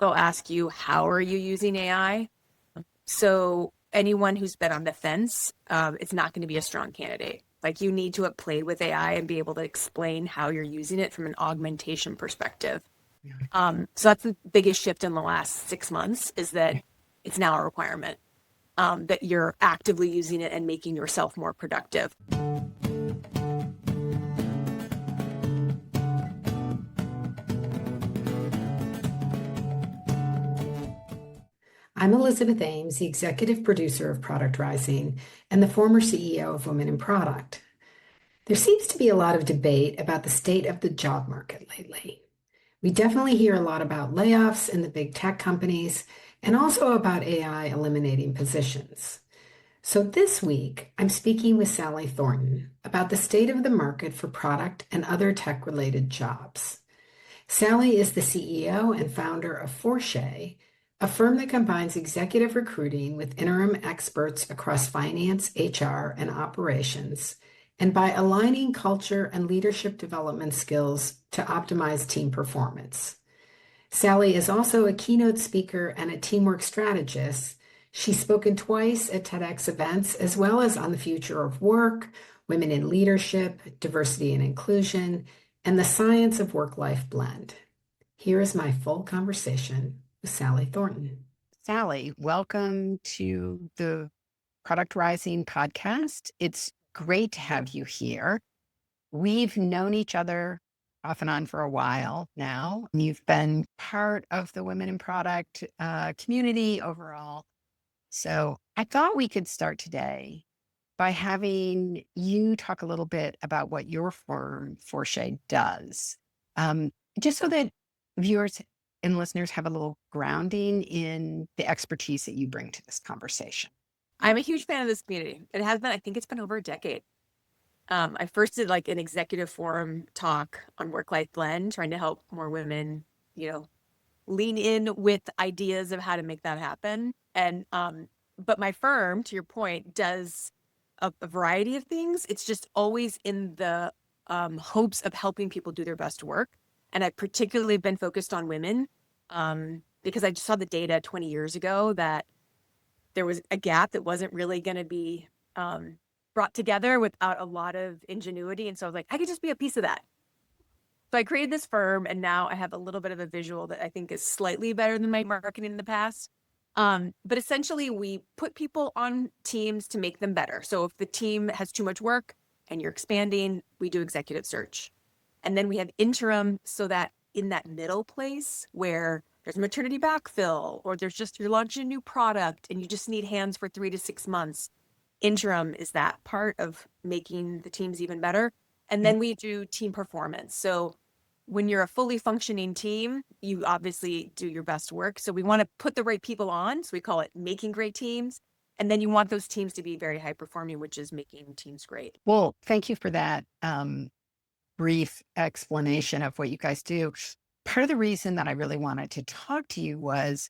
they'll ask you, how are you using AI? So anyone who's been on the fence, it's not going to be a strong candidate. Like you need to have played with AI and be able to explain how you're using it from an augmentation perspective. So that's the biggest shift in the last 6 months is that it's now a requirement that you're actively using it and making yourself more productive. I'm Elizabeth Ames, the executive producer of Product Rising and the former CEO of Women in Product. There seems to be a lot of debate about the state of the job market lately. We definitely hear a lot about layoffs in the big tech companies and also about AI eliminating positions. So this week, I'm speaking with Sally Thornton about the state of the market for product and other tech-related jobs. Sally is the CEO and founder of Forshay, a firm that combines executive recruiting with interim experts across finance, HR, and operations, and by aligning culture and leadership development skills to optimize team performance. Sally is also a keynote speaker and a teamwork strategist. She's spoken twice at TEDx events, as well as on the future of work, women in leadership, diversity and inclusion, and the science of work-life blend. Here is my full conversation with Sally Thornton. Sally, welcome to the Product Rising podcast. It's great to have you here. We've known each other off and on for a while now. You've been part of the Women in Product community overall. So I thought we could start today by having you talk a little bit about what your firm, Forshay, does, just so that viewers and listeners have a little grounding in the expertise that you bring to this conversation. I'm a huge fan of this community. It has been, I think it's been over a decade. I first did like an executive forum talk on work-life blend, trying to help more women, lean in with ideas of how to make that happen. And, but my firm, to your point, does a variety of things. It's just always in the hopes of helping people do their best work. And I've particularly been focused on women because I just saw the data 20 years ago that there was a gap that wasn't really going to be brought together without a lot of ingenuity. And so I was like, I could just be a piece of that. So I created this firm, and now I have a little bit of a visual that I think is slightly better than my marketing in the past. But essentially, we put people on teams to make them better. So if the team has too much work and you're expanding, we do executive search. And then we have interim, so that in that middle place where there's maternity backfill, or you're launching a new product and you just need hands for 3 to 6 months, interim is that part of making the teams even better. And then we do team performance. So when you're a fully functioning team, you obviously do your best work. So we want to put the right people on. So we call it making great teams. And then you want those teams to be very high performing, which is making teams great. Well, thank you for that brief explanation of what you guys do. Part of the reason that I really wanted to talk to you was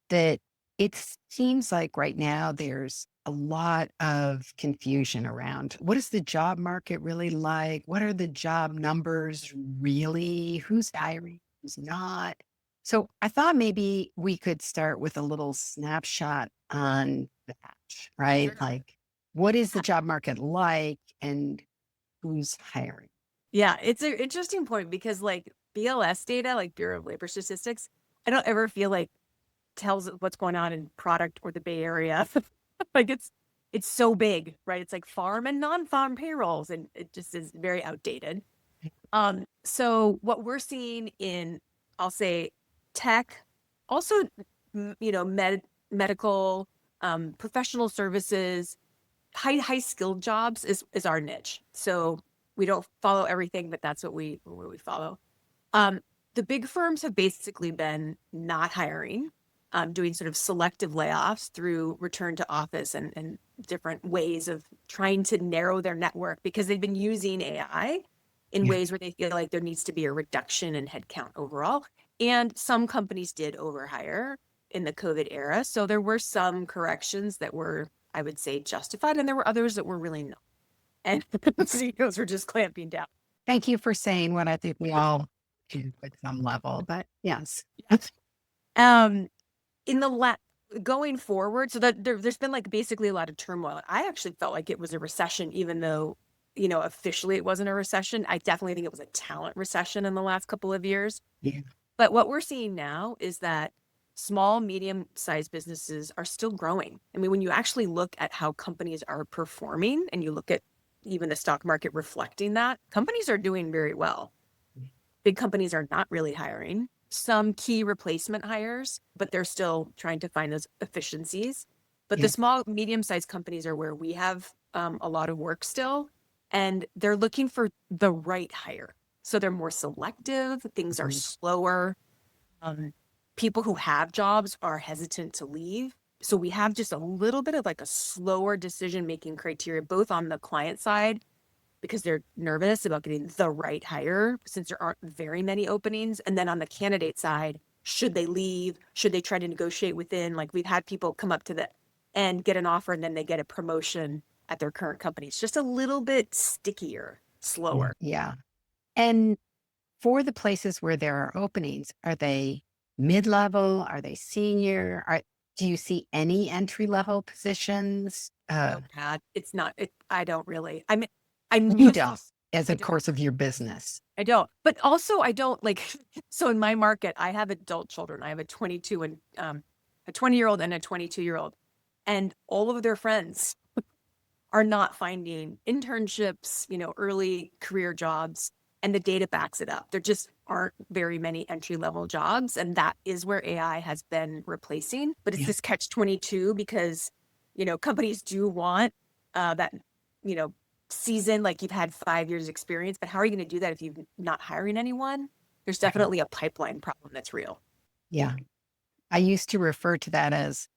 that it seems like right now there's a lot of confusion around what is the job market really like? What are the job numbers really? Who's hiring? Who's not? So I thought maybe we could start with a little snapshot on that, right? Sure. Like, what is the job market like and who's hiring? Yeah, it's an interesting point because like BLS data, like Bureau of Labor Statistics, I don't ever feel like tells what's going on in product or the Bay Area. Like it's so big, right? It's like farm and non-farm payrolls, and it just is very outdated. So what we're seeing in, I'll say, tech, also, medical, professional services, high skilled jobs is our niche. So we don't follow everything, but that's what we follow. The big firms have basically been not hiring, doing sort of selective layoffs through return to office and different ways of trying to narrow their network because they've been using AI in ways where they feel like there needs to be a reduction in headcount overall. And some companies did overhire in the COVID era. So there were some corrections that were, I would say, justified, and there were others that were really not. And the CEOs were just clamping down. Thank you for saying what I think we all do at some level, but yes. Um, in the going forward, so that there's been like basically a lot of turmoil. I actually felt like it was a recession, even though, officially it wasn't a recession. I definitely think it was a talent recession in the last couple of years. Yeah. But what we're seeing now is that small, medium-sized businesses are still growing. I mean, when you actually look at how companies are performing and you look at even the stock market reflecting that, companies are doing very well. Big companies are not really hiring. Some key replacement hires, but they're still trying to find those efficiencies. But the Yeah. small, medium-sized companies are where we have a lot of work still, and they're looking for the right hire. So they're more selective, things are slower. Um, People who have jobs are hesitant to leave. So we have just a little bit of like a slower decision-making criteria, both on the client side, because they're nervous about getting the right hire since there aren't very many openings. And then on the candidate side, should they leave? Should they try to negotiate within? Like we've had people come up to the end, get an offer, and then they get a promotion at their current company. It's just a little bit stickier, slower. Yeah. And for the places where there are openings, are they mid-level? Are they senior? Do you see any entry-level positions? Oh, God, it's not, I don't really, I mean, I You must, don't, as I a don't, course of your business. I don't, but also I don't like, so in my market, I have adult children. I have a 22 and a 20-year-old and a 22-year-old, and all of their friends are not finding internships, early career jobs, and the data backs it up. There just aren't very many entry-level jobs, and that is where AI has been replacing. But it's Yeah. this catch-22 because, companies do want that, you know, season, like you've had 5 years experience, but how are you going to do that if you're not hiring anyone? There's Right. definitely a pipeline problem that's real. Yeah. I used to refer to that as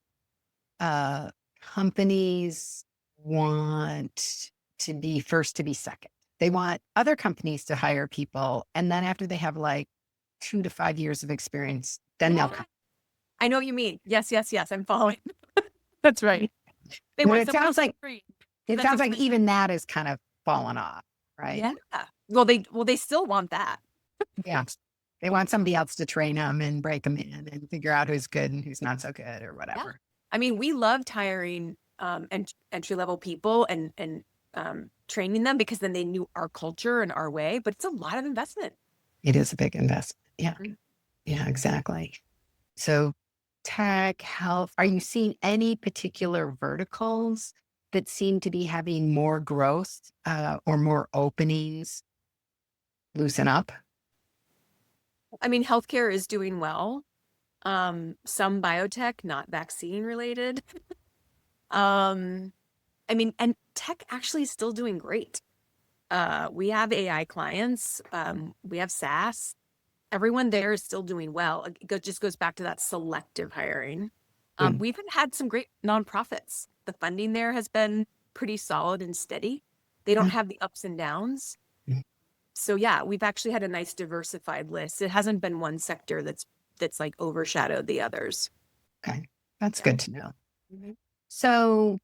uh, companies want to be first to be second. They want other companies to hire people. And then after they have like 2 to 5 years of experience, then they'll come. I know what you mean. Yes, yes, yes. I'm following. That's right. They Well, want it someone sounds like free. it That's sounds a like even that is kind of fallen off, right? Yeah. Well, they still want that. Yeah. They want somebody else to train them and break them in and figure out who's good and who's not so good or Yeah. whatever. I mean, we loved hiring entry level people and training them because then they knew our culture and our way, but it's a lot of investment. It is a big investment. Yeah. Mm. Yeah, exactly. So tech, health, are you seeing any particular verticals that seem to be having more growth or more openings loosen up? I mean, healthcare is doing well. Some biotech, not vaccine related. Um, I mean, and tech actually is still doing great. We have AI clients. We have SaaS. Everyone there is still doing well. It just goes back to that selective hiring. Good. We've had some great nonprofits. The funding there has been pretty solid and steady. They don't Yeah. have the ups and downs. Mm. So yeah, we've actually had a nice diversified list. It hasn't been one sector that's like overshadowed the others. Okay. That's Yeah. good to know. Mhm. So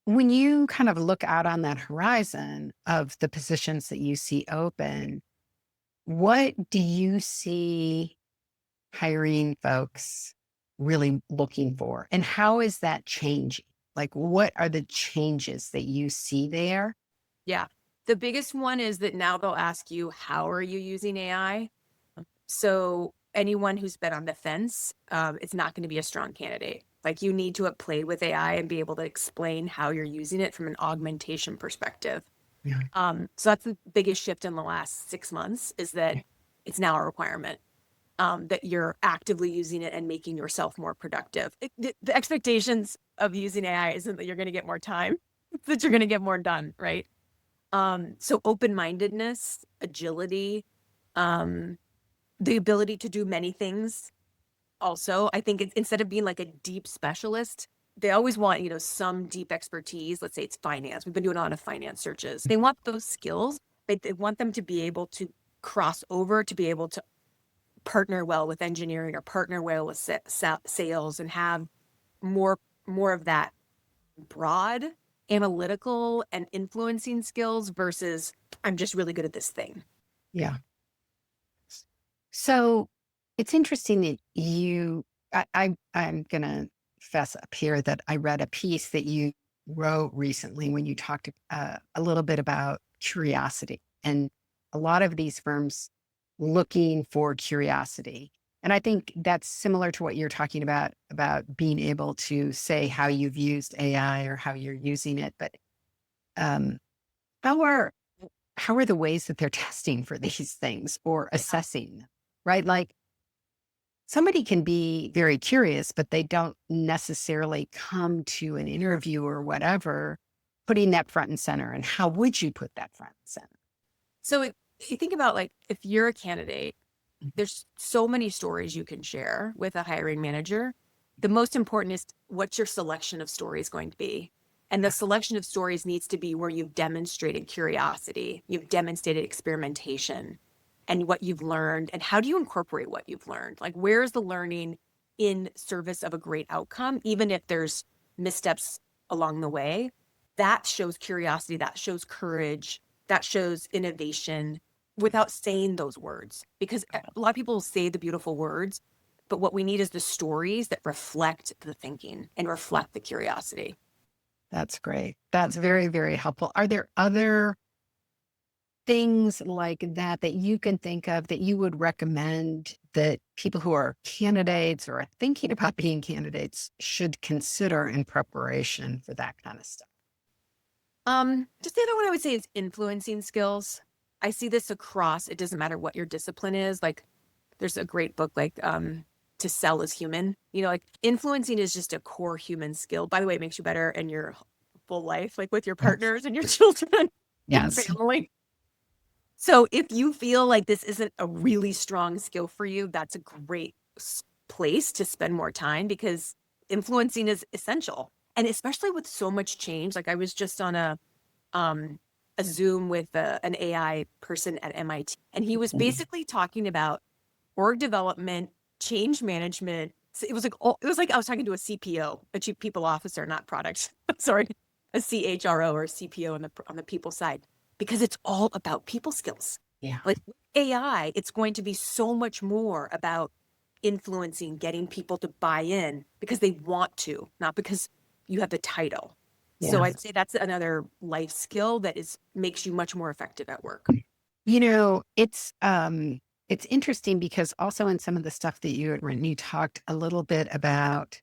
when you kind of look out on that horizon of the positions that you see open, what do you see hiring folks really looking for? And how is that changing? Like, what are the changes that you see there? Yeah. The biggest one is that now they'll ask you, how are you using AI? So anyone who's been on the fence, it's not going to be a strong candidate. Like you need to have played with AI and be able to explain how you're using it from an augmentation perspective. Yeah. So that's the biggest shift in the last 6 months is that it's now a requirement that you're actively using it and making yourself more productive. The expectations of using AI isn't that you're going to get more time, it's that you're going to get more done, right? So open-mindedness, agility, um, the ability to do many things. Also, I think instead of being like a deep specialist, they always want, some deep expertise. Let's say it's finance. We've been doing a lot of finance searches. They want those skills, but they want them to be able to cross over, to be able to partner well with engineering or partner well with sales and have more more of that broad analytical and influencing skills versus I'm just really good at this thing. Yeah. So it's interesting that you I'm going to fess up here that I read a piece that you wrote recently when you talked a little bit about curiosity and a lot of these firms looking for curiosity. And I think that's similar to what you're talking about being able to say how you've used AI or how you're using it. But um, how are how are the ways that they're testing for these things or assessing, right? Like somebody can be very curious, but they don't necessarily come to an interview or whatever, putting that front and center. And how would you put that front and center? So you think about like if you're a candidate, there's so many stories you can share with a hiring manager. The most important is what's your selection of stories going to be? And the selection of stories needs to be where you've demonstrated curiosity, you've demonstrated experimentation and what you've learned. And how do you incorporate what you've learned? Like, where's the learning in service of a great outcome, even if there's missteps along the way? That shows curiosity, that shows courage, that shows innovation without saying those words. Because a lot of people say the beautiful words, but what we need is the stories that reflect the thinking and reflect the curiosity. That's great. That's very, very helpful. Are there other things like that that you can think of that you would recommend that people who are candidates or are thinking about being candidates should consider in preparation for that kind of stuff? Just the other one I would say is influencing skills. I see this across, it doesn't matter what your discipline is. Like there's a great book like To Sell is Human. You know, like influencing is just a core human skill. By the way, it makes you better in your full life, like with your partners and your children and Yes. family. So if you feel like this isn't a really strong skill for you, that's a great place to spend more time because influencing is essential. And especially with so much change, like I was just on a Zoom with an AI person at MIT, and he was basically talking about org development, change management. So it was like I was talking to a CPO, a chief people officer, not product. Sorry, a CHRO or a CPO on the people side, because it's all about people skills. Yeah. Like AI, it's going to be so much more about influencing, getting people to buy in because they want to, not because you have the title. So Yeah. I'd say that's another life skill that makes you much more effective at work. You know, it's interesting because also in some of the stuff that you had written, you talked a little bit about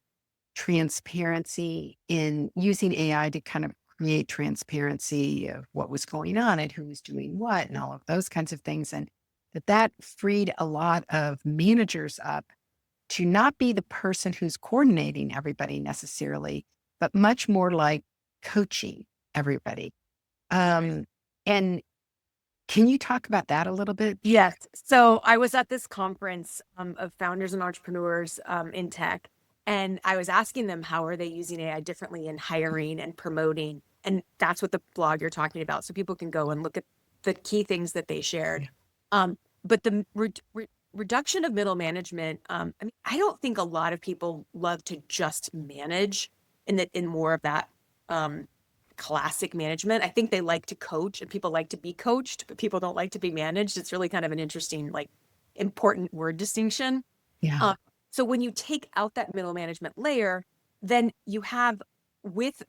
transparency in using AI to kind of create transparency of what was going on and who was doing what and all of those kinds of things. And that freed a lot of managers up to not be the person who's coordinating everybody necessarily, but much more like coaching everybody. And can you talk about that a little bit? Yes. So I was at this conference of founders and entrepreneurs in tech, and I was asking them how are they using AI differently in hiring and promoting. And that's what the blog you're talking about. So people can go and look at the key things that they shared. But the reduction of middle management, I mean, I don't think a lot of people love to just manage in more of that classic management. I think they like to coach and people like to be coached, but people don't like to be managed. It's really kind of an interesting, like important word distinction. Yeah. So when you take out that middle management layer, then you have with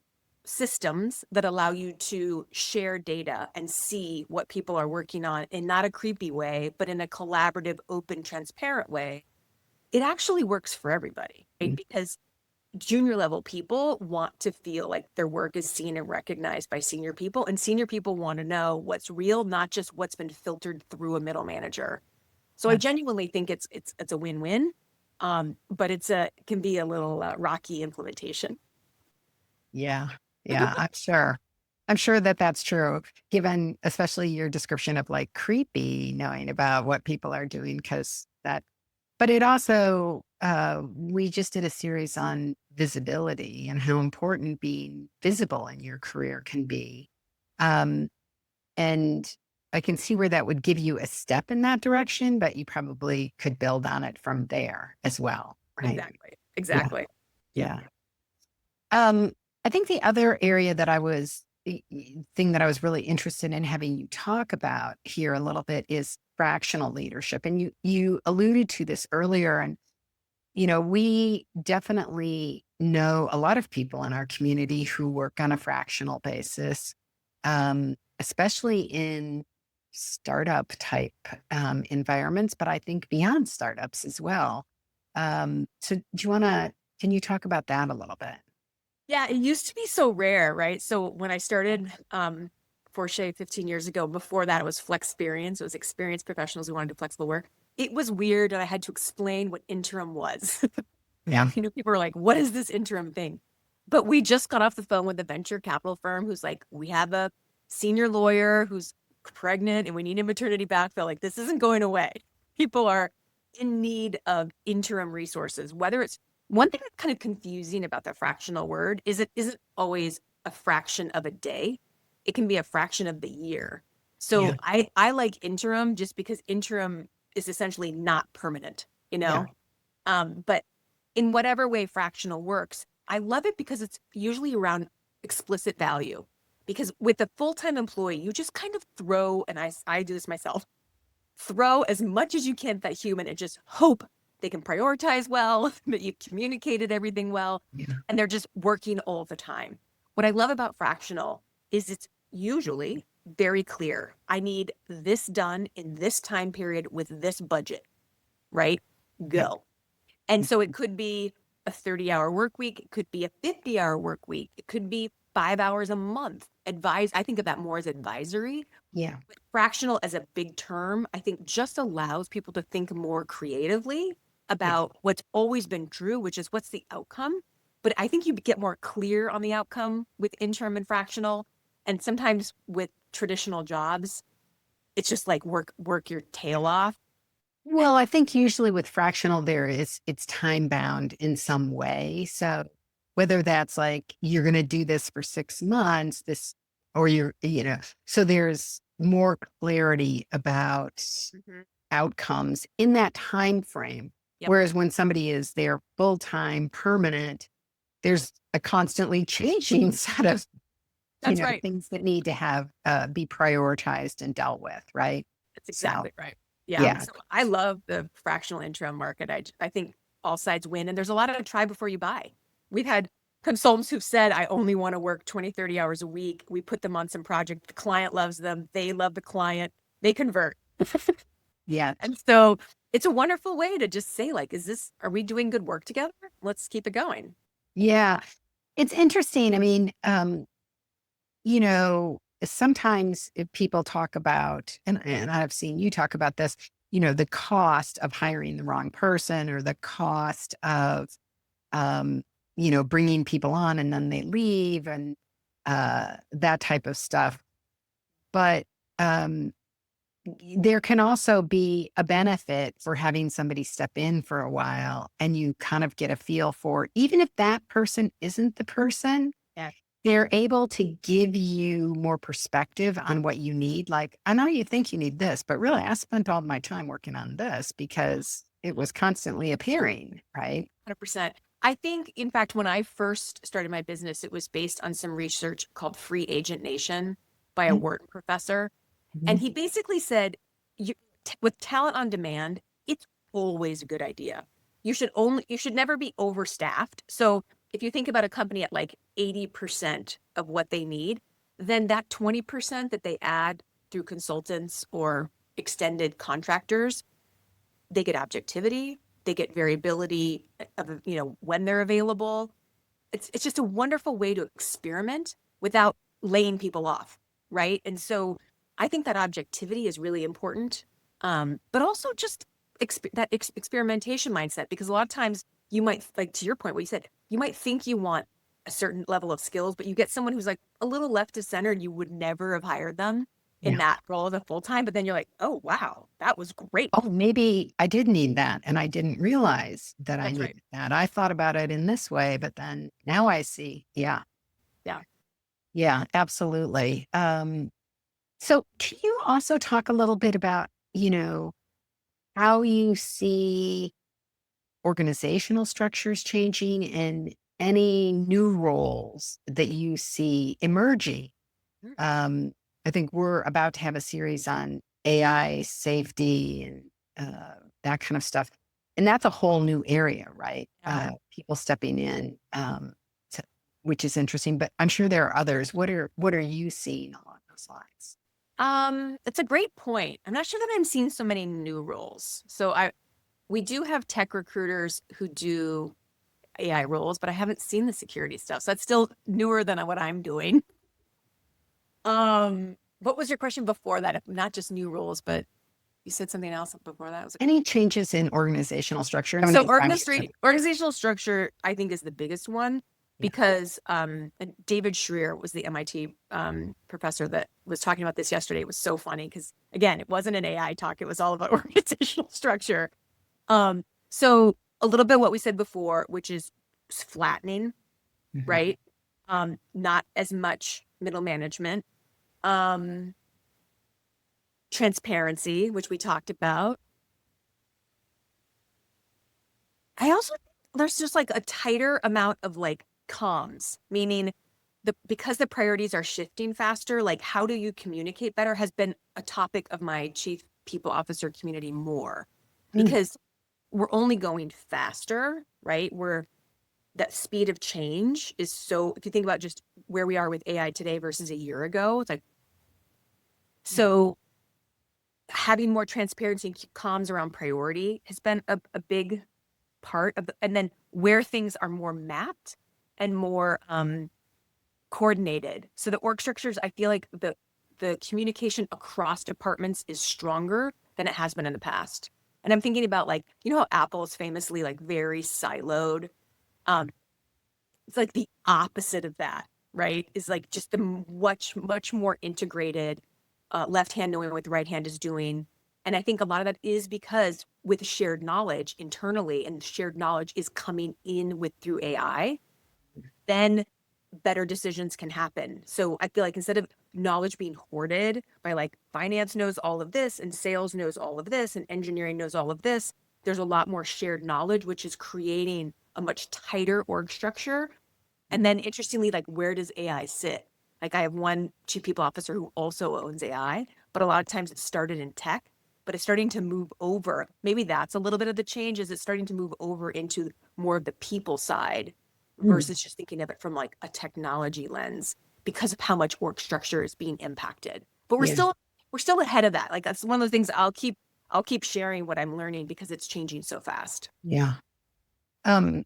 systems that allow you to share data and see what people are working on in not a creepy way, but in a collaborative, open, transparent way. It actually works for everybody, right? Because junior level people want to feel like their work is seen and recognized by senior people, and senior people want to know what's real, not just what's been filtered through a middle manager. So I genuinely think it's a win-win, but it can be a little rocky implementation. Yeah. Yeah. I'm sure that that's true, given especially your description of like creepy, knowing about what people are doing, but it also, we just did a series on visibility and how important being visible in your career can be. Um, and I can see where that would give you a step in that direction, but you probably could build on it from there as well. Right. Exactly. Yeah. Um, I think the other area that thing that I was really interested in having you talk about here a little bit is fractional leadership. And you alluded to this earlier. And, we definitely know a lot of people in our community who work on a fractional basis, especially in startup type environments, but I think beyond startups as well. So can you talk about that a little bit? Yeah, it used to be so rare, right? So when I started Forshay 15 years ago, before that it was flex experience. It was experienced professionals who wanted to do flexible work. It was weird that I had to explain what interim was. Yeah. People were like, what is this interim thing? But we just got off the phone with a venture capital firm who's like, we have a senior lawyer who's pregnant and we need a maternity backfill. Like, this isn't going away. People are in need of interim resources, whether it's one thing that's kind of confusing about the fractional word is it isn't always a fraction of a day. It can be a fraction of the year. So Yeah. I like interim just because interim is essentially not permanent, Yeah. But in whatever way fractional works, I love it because it's usually around explicit value. Because with a full-time employee, you just kind of throw, and I do this myself, throw as much as you can at that human and just hope they can prioritize well, that you've communicated everything well, Yeah. and they're just working all the time. What I love about fractional is it's usually very clear. I need this done in this time period with this budget, right? Yep. Go. And so it could be a 30-hour work week. It could be a 50-hour work week. It could be 5 hours a month. I think of that more as advisory. Yeah. But fractional as a big term, I think just allows people to think more creatively about what's always been true, which is what's the outcome. But I think you get more clear on the outcome with interim and fractional. And sometimes with traditional jobs, it's just like work your tail off. Well, I think usually with fractional, it's time bound in some way. So whether that's like you're going to do this for 6 months, or so there's more clarity about Mhm. outcomes in that time frame. Yep. Whereas when somebody is there full time, permanent, there's a constantly changing set of That's right. things that need to have be prioritized and dealt with, right? That's So exactly right. Yeah. yeah, So I love the fractional interim market. I think all sides win. And there's a lot of try before you buy. We've had consultants who've said, I only want to work 20, 30 hours a week. We put them on some project. The client loves them. They love the client. They convert. yeah. And so it's a wonderful way to just say, like, are we doing good work together? Let's keep it going. Yeah. It's interesting. I mean, sometimes if people talk about, and I've seen you talk about this, the cost of hiring the wrong person or the cost of, bringing people on and then they leave and that type of stuff. But there can also be a benefit for having somebody step in for a while and you kind of get a feel for, even if that person isn't the person, Yeah. they're able to give you more perspective on what you need. Like, I know you think you need this, but really I spent all my time working on this because it was constantly appearing, right? 100%. I think, in fact, when I first started my business, it was based on some research called Free Agent Nation by a Wharton professor. And Mhm. he basically said, with talent on demand, it's always a good idea. You should never be overstaffed. So if you think about a company at like 80% of what they need, then that 20% that they add through consultants or extended contractors, they get objectivity, they get variability of, when they're available. It's just a wonderful way to experiment without laying people off, right? And so I think that objectivity is really important, but also just experimentation mindset, because a lot of times you might, like to your point, what you said, you might think you want a certain level of skills, but you get someone who's like a little left of center and you would never have hired them in Yeah. that role as a full time. But then you're like, oh, wow, that was great. Oh, maybe I did need that and I didn't realize that I That's right. needed that. I thought about it in this way, but then now I see. Yeah. Yeah. Yeah, absolutely. So can you also talk a little bit about, how you see organizational structures changing and any new roles that you see emerging? Mm. Um, I think we're about to have a series on AI safety and that kind of stuff. And that's a whole new area, right? Yeah. People stepping in, which is interesting, but I'm sure there are others. What are you seeing along those lines? It's a great point. I'm not sure that I'm seeing so many new roles. So we do have tech recruiters who do AI roles, but I haven't seen the security stuff. So that's still newer than what I'm doing. What was your question before that? Not just new roles, but you said something else before that. Any changes in organizational structure? So organizational structure, I think, is the biggest one because David Schreier was the MIT professor that was talking about this yesterday. It was so funny because, again, it wasn't an AI talk. It was all about organizational structure. So a little bit what we said before, which is flattening, right? Not as much middle management. Transparency, which we talked about. I also think there's just like a tighter amount of like comms, meaning because the priorities are shifting faster, like how do you communicate better has been a topic of my chief people officer community more because we're only going faster, right? That speed of change is so, if you think about just where we are with AI today versus a year ago, it's like, so having more transparency and comms around priority has been a big part of and then where things are more mapped and more coordinated. So the org structures, I feel like the communication across departments is stronger than it has been in the past. And I'm thinking about like, you know how Apple is famously like very siloed. It's like the opposite of that, right? Is like just the much more integrated left hand knowing what the right hand is doing. And I think a lot of that is because with shared knowledge internally and shared knowledge is coming in through AI, then better decisions can happen. So I feel like instead of knowledge being hoarded by like finance knows all of this and sales knows all of this and engineering knows all of this, there's a lot more shared knowledge, which is creating a much tighter org structure. And then interestingly, like where does AI sit? Like I have one chief people officer who also owns AI, but a lot of times it started in tech, but it's starting to move over. Maybe that's a little bit of the change is it's starting to move over into more of the people side versus just thinking of it from like a technology lens because of how much org structure is being impacted. But we're still ahead of that. Like that's one of those things I'll keep sharing what I'm learning because it's changing so fast. Yeah. In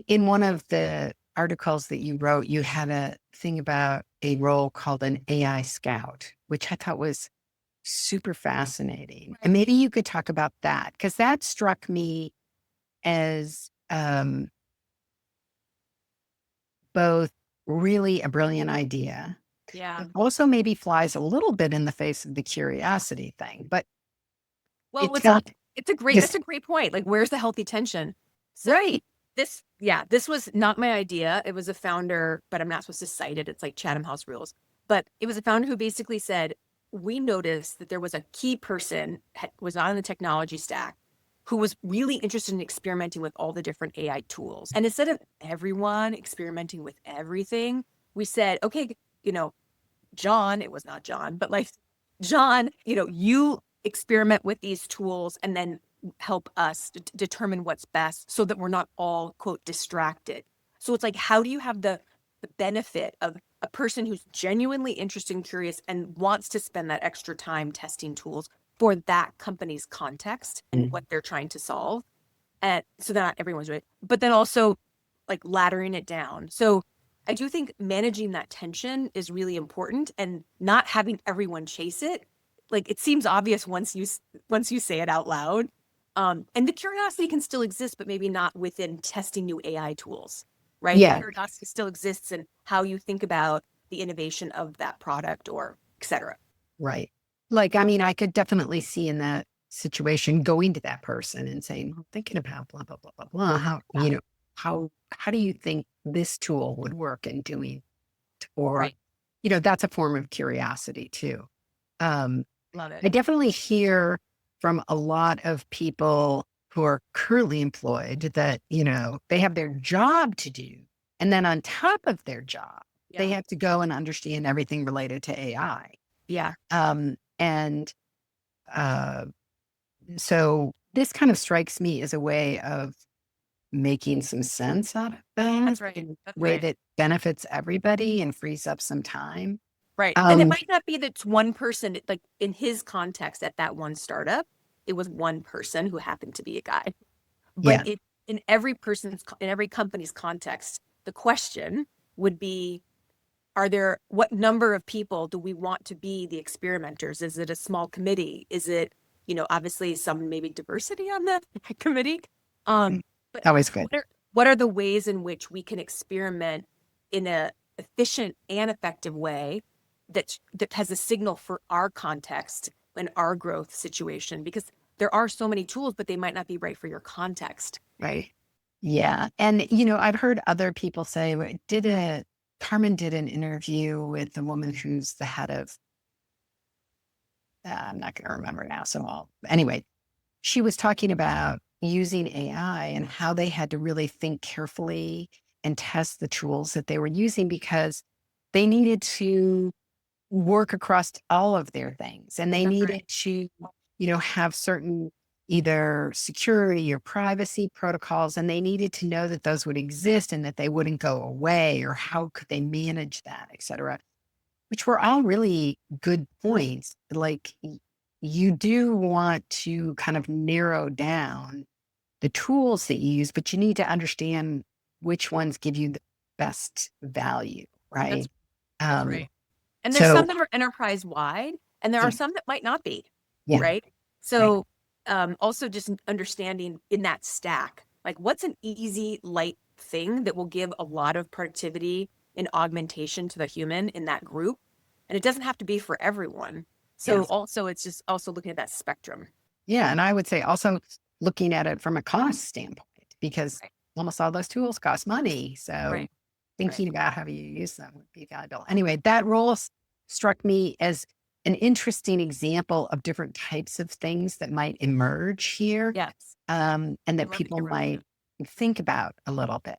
one of the articles that you wrote, you had a thing about a role called an AI scout, which I thought was super fascinating. And maybe you could talk about that because that struck me as both really a brilliant idea. Yeah. It also maybe flies a little bit in the face of the curiosity thing, but well, that's a great point. Like, where's the healthy tension? So right. This was not my idea. It was a founder, but I'm not supposed to cite it. It's like Chatham House rules. But it was a founder who basically said, we noticed that there was a key person was not in the technology stack who was really interested in experimenting with all the different AI tools. And instead of everyone experimenting with everything, we said, okay, John, it was not John, but like John, you experiment with these tools and then help us determine what's best so that we're not all, quote, distracted. So it's like, how do you have the benefit of a person who's genuinely interested and curious and wants to spend that extra time testing tools for that company's context and what they're trying to solve? And so that not everyone's right, but then also like laddering it down. So I do think managing that tension is really important and not having everyone chase it. Like it seems obvious once you say it out loud. And the curiosity can still exist, but maybe not within testing new AI tools, right? Yeah. The curiosity still exists in how you think about the innovation of that product or et cetera. Right. Like, I mean, I could definitely see in that situation going to that person and saying, well, thinking about blah, blah, blah, blah, blah. How do you think this tool would work in doing, or, that's a form of curiosity too. Love it. I definitely hear from a lot of people who are currently employed that, they have their job to do. And then on top of their job, they have to go and understand everything related to AI. Yeah. So this kind of strikes me as a way of making some sense out of that That's right. in a That's way right. that benefits everybody and frees up some time. Right. And it Um, might not be that it's one person, like in his context at that one startup, it was one person who happened to be a guy. But yeah, it in every company's context, the question would be, what number of people do we want to be the experimenters? Is it a small committee? Is it, obviously some maybe diversity on the committee? But always good. what are the ways in which we can experiment in a efficient and effective way that has a signal for our context and our growth situation? Because there are so many tools, but they might not be right for your context. Right. Yeah. And, I've heard other people say, Carmen did an interview with the woman who's the head of, I'm not going to remember now. Anyway, she was talking about using AI and how they had to really think carefully and test the tools that they were using because they needed to work across all of their things and they That's needed right. to, have certain either security or privacy protocols and they needed to know that those would exist and that they wouldn't go away or how could they manage that, et cetera, which were all really good points. Like you do want to kind of narrow down the tools that you use, but you need to understand which ones give you the best value, That's right? that's Um, right. And there's so some that are enterprise wide, and there are yeah, some that might not be, yeah, right? right. So, also just understanding in that stack, like what's an easy, light thing that will give a lot of productivity and augmentation to the human in that group. And it doesn't have to be for everyone. Yeah. So also it's just also looking at that spectrum. Yeah. And I would say also looking at it from a cost standpoint, because Right. almost all those tools cost money. So Right. Right. thinking about how you use them would be valuable. Anyway, that role struck me as an interesting example of different types of things that might emerge here, Yes. and I'd that love to people hear about might that. think about a little bit.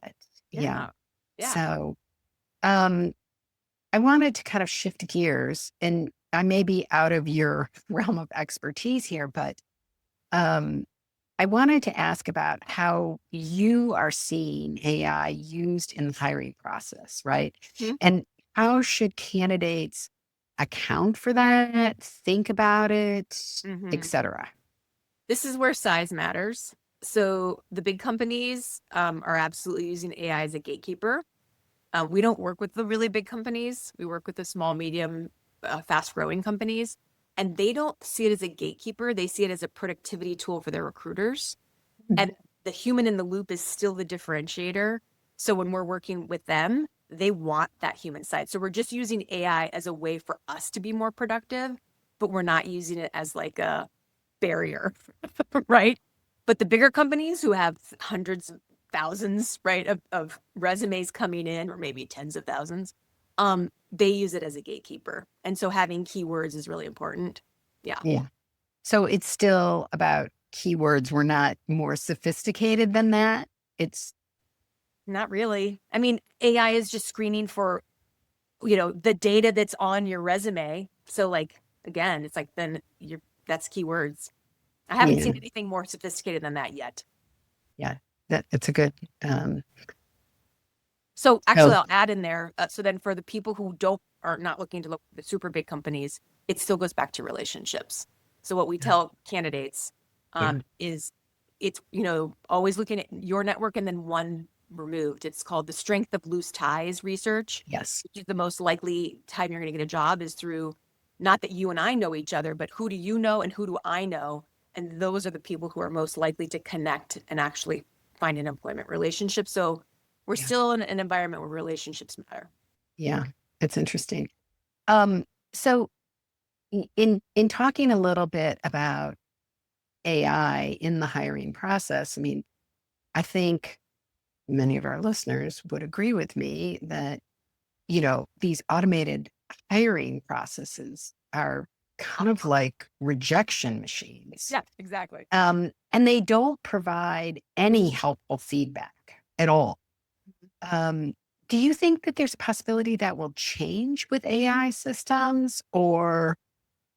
Yeah. Yeah. Yeah. So um, I wanted to kind of shift gears, and I may be out of your realm of expertise here, but um, I wanted to ask about how you are seeing AI used in the hiring process, right? Hmm. And how should candidates account for that, think about it, et Hmm. cetera? This is where size matters. So the big companies are absolutely using AI as a gatekeeper. We don't work with the really big companies. We work with the small, medium, fast-growing companies, and they don't see it as a gatekeeper. They see it as a productivity tool for their recruiters. And the human in the loop is still the differentiator. So when we're working with them, they want that human side. So we're just using AI as a way for us to be more productive, but we're not using it as like a barrier, right? But the bigger companies who have hundreds of thousands, right, of resumes coming in, or maybe tens of thousands, they use it as a gatekeeper. And so having keywords is really important. Yeah. Yeah. So it's still about keywords. We're not more sophisticated than that. It's Not really. I mean, AI is just screening for, the data that's on your resume. So like again, it's like then that's keywords. I haven't yeah, seen anything more sophisticated than that yet. yeah. That's a good. Um, So actually, so I'll add in there. So then, for the people who are not looking to look at the super big companies, it still goes back to relationships. So what we tell candidates yeah, is, it's always looking at your network and then one removed. It's called the strength of loose ties research, yes, which is the most likely time you're going to get a job is through not that you and I know each other, but who do you know and who do I know? And those are the people who are most likely to connect and actually find an employment relationship. So we're yeah, still in an environment where relationships matter. yeah. It's interesting. So in talking a little bit about AI in the hiring process, I mean, I think many of our listeners would agree with me that, these automated hiring processes are kind of like rejection machines. Yeah, exactly. And they don't provide any helpful feedback at all. Um, do you think that there's a possibility that will change with AI systems or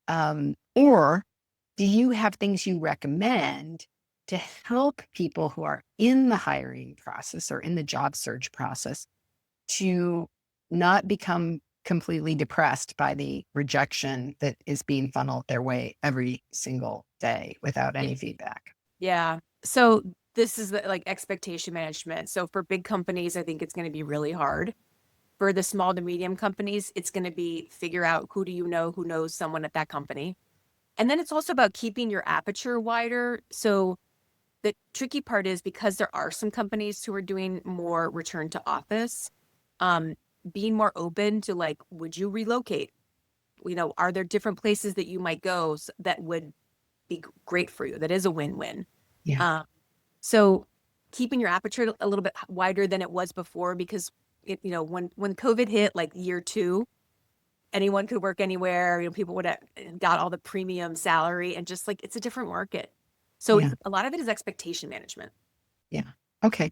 do you have things you recommend to help people who are in the hiring process or in the job search process to not become completely depressed by the rejection that is being funneled their way every single day without any feedback. Yeah. So this is the like expectation management. So for big companies, I think it's going to be really hard. For the small to medium companies, it's going to be figure out who do you know who knows someone at that company. And then it's also about keeping your aperture wider. So the tricky part is because there are some companies who are doing more return to office, um, being more open to like, would you relocate? You know, are there different places that you might go that would be great for you? That is a win-win. Yeah. So keeping your aperture a little bit wider than it was before, because when COVID hit like year 2, anyone could work anywhere. You know, people would have got all the premium salary and just like it's a different market. So Yeah. a lot of it is expectation management. Yeah. Okay.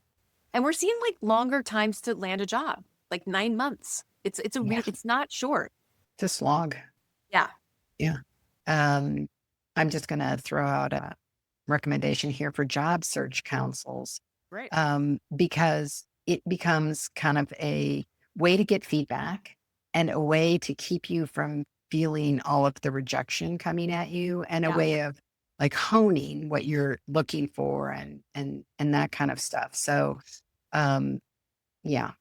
And we're seeing like longer times to land a job, like 9 months. It's Yeah. it's not short. To slog. Yeah. Yeah. I'm just going to throw out a recommendation here for job search councils, Right. because it becomes kind of a way to get feedback and a way to keep you from feeling all of the rejection coming at you, and a Yeah. way of like honing what you're looking for and that kind of stuff. So, yeah, Yeah.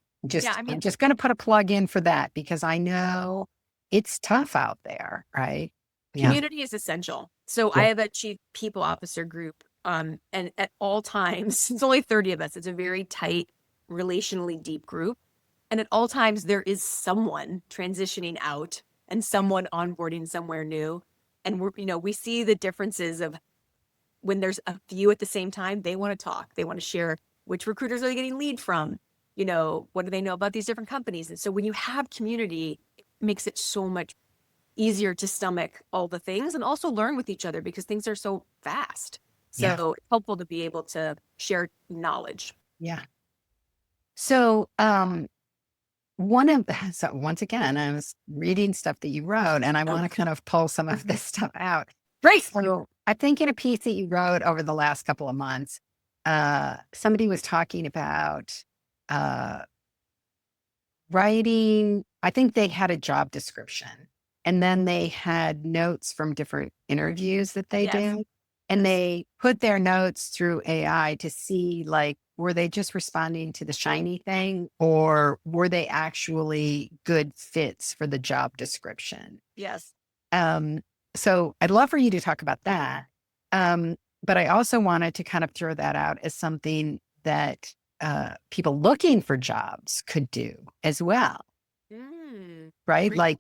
I I'm mean, just going to put a plug in for that because I know it's tough out there, right? Yeah. community is essential. So I Yeah. have a chief people officer group. And at all times, it's only 30 of us. It's a very tight, relationally deep group. And at all times, there is someone transitioning out and someone onboarding somewhere new. And we see the differences of when there's a few at the same time, they want to talk. They want to share which recruiters are they getting lead from? What do they know about these different companies? And so when you have community, it makes it so much easier to stomach all the things and also learn with each other because things are so fast. Yeah. So it's helpful to be able to share knowledge. Yeah. So, so once again, I was reading stuff that you wrote, and I want to kind of pull some of this stuff out. Great. So I think in a piece that you wrote over the last couple of months, somebody was talking about writing. I think they had a job description, and then they had notes from different interviews that they Yes. did. And they put their notes through AI to see, like, were they just responding to the shiny thing, or were they actually good fits for the job description? Yes. So I'd love for you to talk about that. But I also wanted to kind of throw that out as something that people looking for jobs could do as well, right? Great. Like,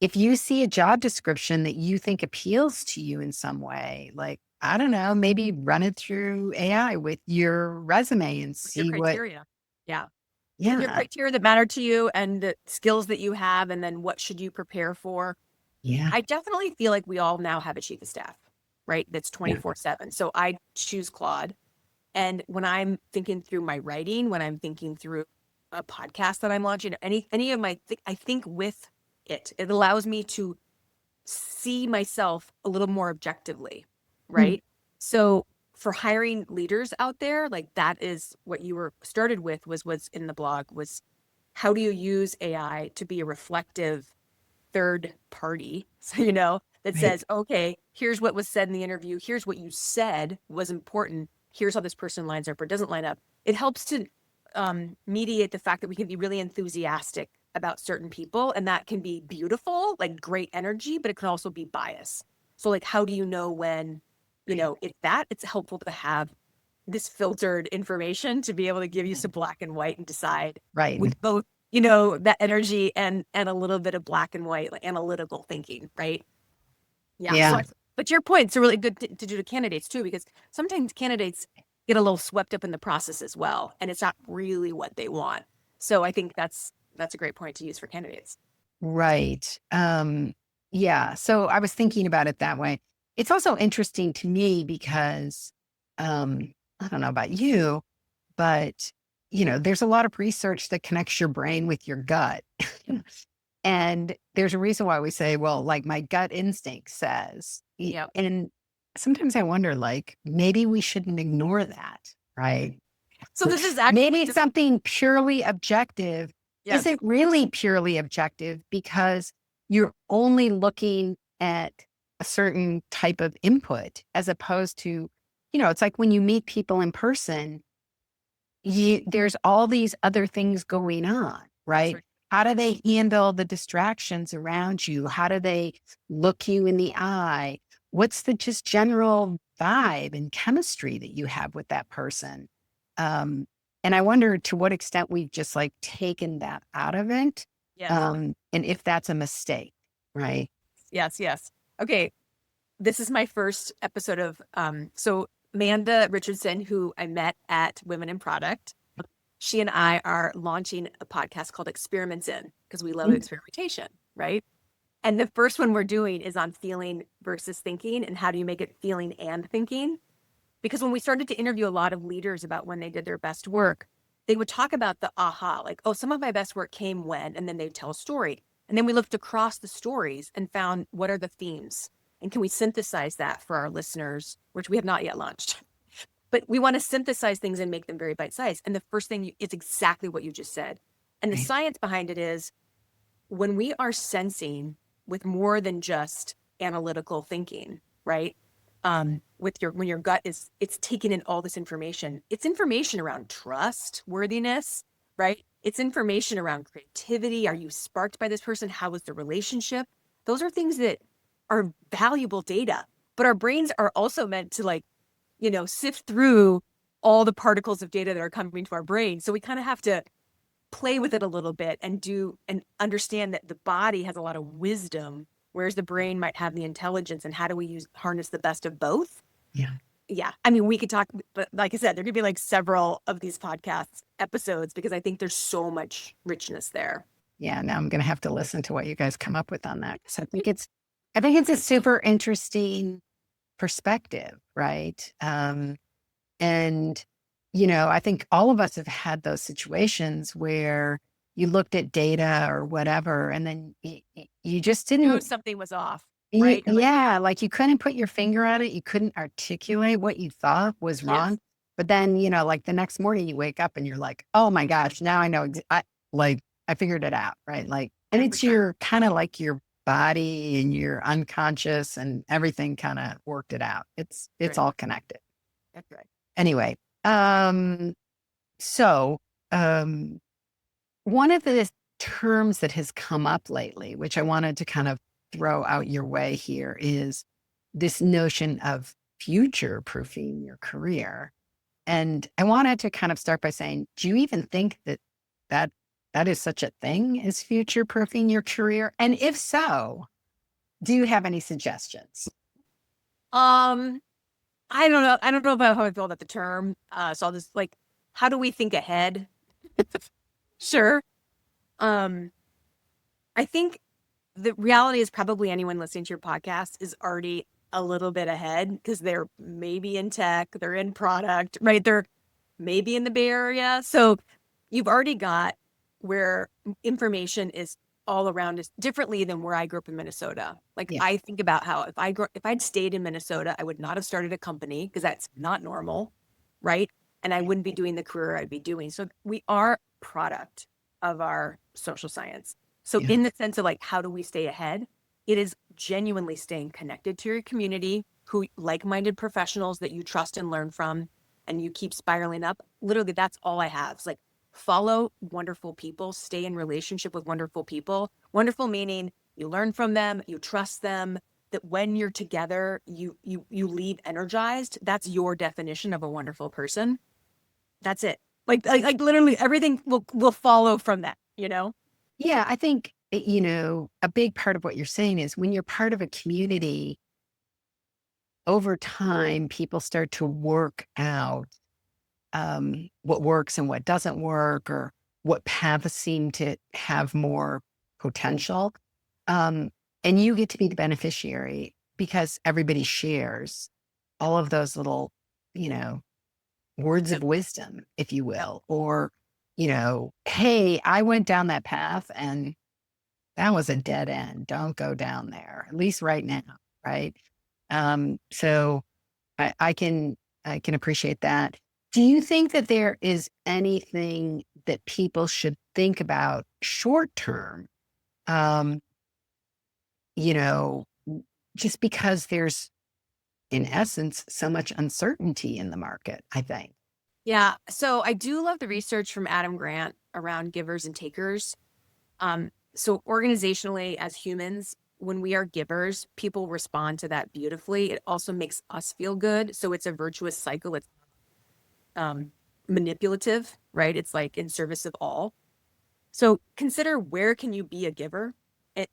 if you see a job description that you think appeals to you in some way, like, I don't know, maybe run it through AI with your resume and Your see what, criteria. Yeah. Your yeah, criteria that matter to you and the skills that you have, and then what should you prepare for? yeah, I definitely feel like we all now have a chief of staff, right? That's 24/7. So I choose Claude. And when I'm thinking through my writing, when I'm thinking through a podcast that I'm launching, any of my, I think with it allows me to see myself a little more objectively, right? So for hiring leaders out there, like that is what you were started with was what's in the blog was how do you use AI to be a reflective third party? So, that right, says, okay, here's what was said in the interview. Here's what you said was important. Here's how this person lines up or doesn't line up. It helps to mediate the fact that we can be really enthusiastic about certain people, and that can be beautiful, like great energy, but it can also be bias. So like, how do you know when, it's helpful to have this filtered information to be able to give you some black and white and decide right. with both, that energy and a little bit of black and white, like analytical thinking, right? Yeah. Yeah. But to your point, it's really good to do to candidates too, because sometimes candidates get a little swept up in the process as well, and it's not really what they want. So I think that's a great point to use for candidates. Right. Yeah. So I was thinking about it that way. It's also interesting to me because I don't know about you, but there's a lot of research that connects your brain with your gut. And there's a reason why we say, well, like my gut instinct says. Yep. And sometimes I wonder, like, maybe we shouldn't ignore that, right? So this is actually Maybe it's something purely objective yes. isn't really purely objective because you're only looking at a certain type of input as opposed to, it's like when you meet people in person, there's all these other things going on, right? right. How do they handle the distractions around you? How do they look you in the eye? What's the just general vibe and chemistry that you have with that person? Um, and I wonder to what extent we've just like taken that out of it. Yes. And if that's a mistake, right? Yes. Okay. This is my first episode of so Amanda Richardson, who I met at Women in Product. She and I are launching a podcast called Experiments In because we love experimentation, right? And the first one we're doing is on feeling versus thinking and how do you make it feeling and thinking? Because when we started to interview a lot of leaders about when they did their best work, they would talk about the aha, like, oh, some of my best work came when, and then they'd tell a story. And then we looked across the stories and found what are the themes? And can we synthesize that for our listeners, which we have not yet launched? But we want to synthesize things and make them very bite-sized. And the first thing is exactly what you just said. And the Right. science behind it is when we are sensing with more than just analytical thinking, right? When your gut it's taking in all this information. It's information around trust, worthiness, right? It's information around creativity. Are you sparked by this person? How was the relationship? Those are things that are valuable data. But our brains are also meant to sift through all the particles of data that are coming to our brain. So we kind of have to play with it a little bit and understand that the body has a lot of wisdom, whereas the brain might have the intelligence. And how do we harness the best of both? Yeah. Yeah. I mean, we could talk, but like I said, there could be like several of these podcast episodes because I think there's so much richness there. Yeah. Now I'm going to have to listen to what you guys come up with on that. So I think it's a super interesting perspective, right? And, I think all of us have had those situations where you looked at data or whatever, and then you just You knew didn't, something was off, right? like you couldn't put your finger on it. You couldn't articulate what you thought was wrong. Yes. But then, like the next morning you wake up and you're like, oh my gosh, now I know, I figured it out, right? Like, and it's your kind of like your body and your unconscious and everything kind of worked it out. It's Right. all connected. That's right. Anyway, so one of the terms that has come up lately, which I wanted to kind of throw out your way here, is this notion of future proofing your career. And I wanted to kind of start by saying, do you even think that is such a thing as future proofing your career? And if so, do you have any suggestions? I don't know. I don't know about how I feel about the term. So I'll just how do we think ahead? Sure. I think the reality is probably anyone listening to your podcast is already a little bit ahead because they're maybe in tech, they're in product, right? They're maybe in the Bay Area. So you've already got where information is all around us differently than where I grew up in Minnesota. Yeah. I think about how if I'd stayed in Minnesota, I would not have started a company because that's not normal, right? And I wouldn't be doing the career I'd be doing. So we are product of our social science. So Yeah. in the sense of how do we stay ahead? It is genuinely staying connected to your community, who like-minded professionals that you trust and learn from, and you keep spiraling up. Literally, that's all I have. It's follow wonderful people, stay in relationship with wonderful people. Wonderful meaning you learn from them, you trust them, that when you're together, you leave energized. That's your definition of a wonderful person. That's it. Like literally everything will follow from that, Yeah, I think, a big part of what you're saying is when you're part of a community, over time, people start to work out what works and what doesn't work, or what paths seem to have more potential. And you get to be the beneficiary because everybody shares all of those little, words of wisdom, if you will, or, hey, I went down that path and that was a dead end. Don't go down there, at least right now. Right. So I can appreciate that. Do you think that there is anything that people should think about short term? Um, you know, just because there's, in essence, so much uncertainty in the market, I think. Yeah. So I do love the research from Adam Grant around givers and takers. So organizationally, as humans, when we are givers, people respond to that beautifully. It also makes us feel good. So it's a virtuous cycle. It's um, manipulative, right? It's like in service of all. So consider, where can you be a giver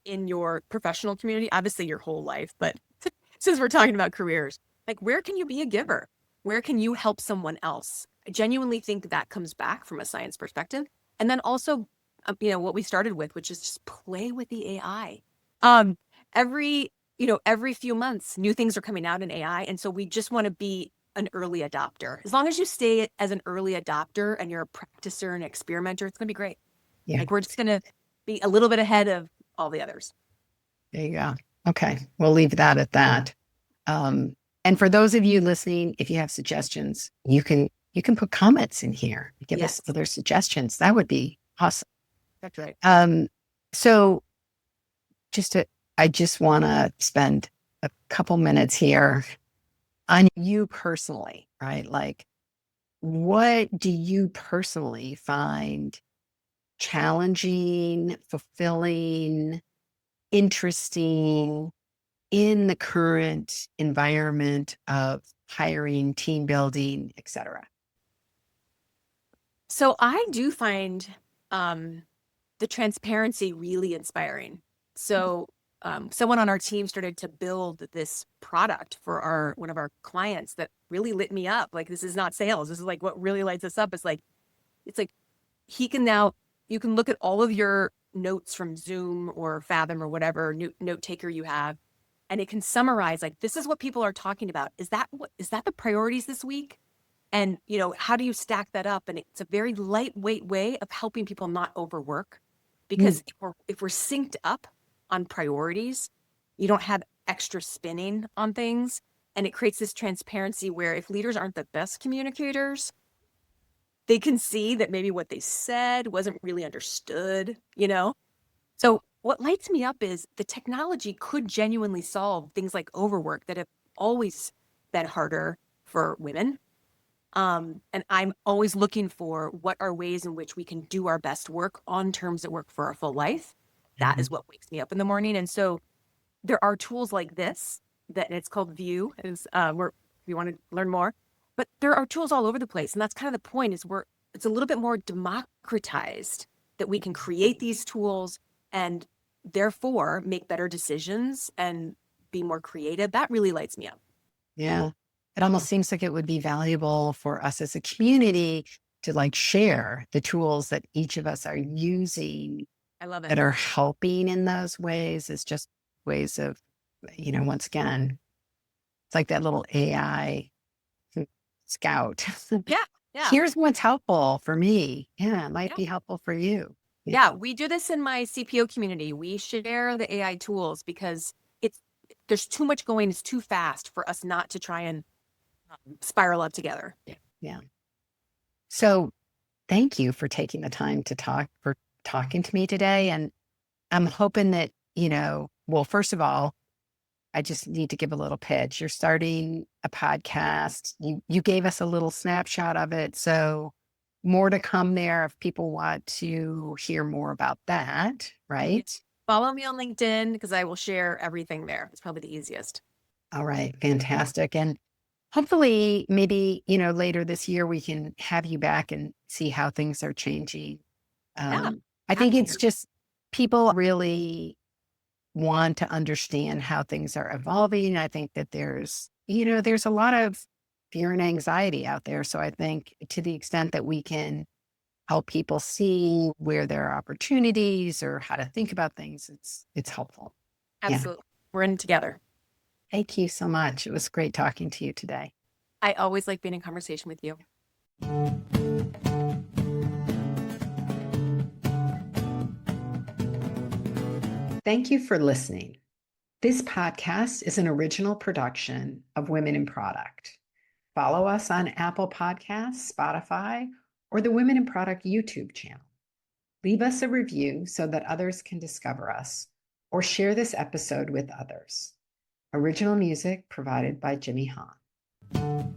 in your professional community? Obviously, your whole life, but since we're talking about careers, like, where can you be a giver? Where can you help someone else? I genuinely think that comes back from a science perspective. And then also, what we started with, which is just play with the AI. Um, every few months, new things are coming out in AI. And so we just want to be an early adopter. As long as you stay as an early adopter and you're a practicer and experimenter, it's going to be great. Yeah. Like, we're just going to be a little bit ahead of all the others. There you go. Okay. We'll leave that at that. And for those of you listening, if you have suggestions, you can put comments in here. Give us other suggestions. That would be awesome. That's right. So I just want to spend a couple minutes here on you personally, right? Like, what do you personally find challenging, fulfilling, interesting in the current environment of hiring, team building, et cetera? So I do find the transparency really inspiring. So someone on our team started to build this product for one of our clients that really lit me up. Like, this is not sales. This is like what really lights us up. It's like you can look at all of your notes from Zoom or Fathom or whatever note taker you have, and it can summarize, like, this is what people are talking about. Is that the priorities this week? And, how do you stack that up? And it's a very lightweight way of helping people not overwork, because if we're synced up on priorities, you don't have extra spinning on things. And it creates this transparency where, if leaders aren't the best communicators, they can see that maybe what they said wasn't really understood. So what lights me up is the technology could genuinely solve things like overwork that have always been harder for women. And I'm always looking for what are ways in which we can do our best work on terms that work for our full life. That is what wakes me up in the morning. And so there are tools like this, that it's called View, is where, if you want to learn more. But there are tools all over the place. And that's kind of the point, is it's a little bit more democratized, that we can create these tools and therefore make better decisions and be more creative. That really lights me up. Yeah. It almost seems like it would be valuable for us as a community to like share the tools that each of us are using I love it. that are helping in those ways. It's just ways of, once again, it's like that little AI scout. Yeah. Here's what's helpful for me. Yeah, it might be helpful for you. Yeah, we do this in my CPO community. We share the AI tools because there's too much going. It's too fast for us not to try and spiral up together. Yeah. So thank you for taking the time to talking to me today. And I'm hoping that, well, first of all, I just need to give a little pitch. You're starting a podcast. You gave us a little snapshot of it. So more to come there if people want to hear more about that, right? Follow me on LinkedIn, because I will share everything there. It's probably the easiest. All right. Fantastic. And hopefully maybe, later this year, we can have you back and see how things are changing. I think it's just people really want to understand how things are evolving. I think that there's a lot of fear and anxiety out there. So I think to the extent that we can help people see where there are opportunities or how to think about things, it's helpful. Absolutely. Yeah. We're in it together. Thank you so much. It was great talking to you today. I always like being in conversation with you. Thank you for listening. This podcast is an original production of Women in Product. Follow us on Apple Podcasts, Spotify, or the Women in Product YouTube channel. Leave us a review so that others can discover us, or share this episode with others. Original music provided by Jimmy Hahn.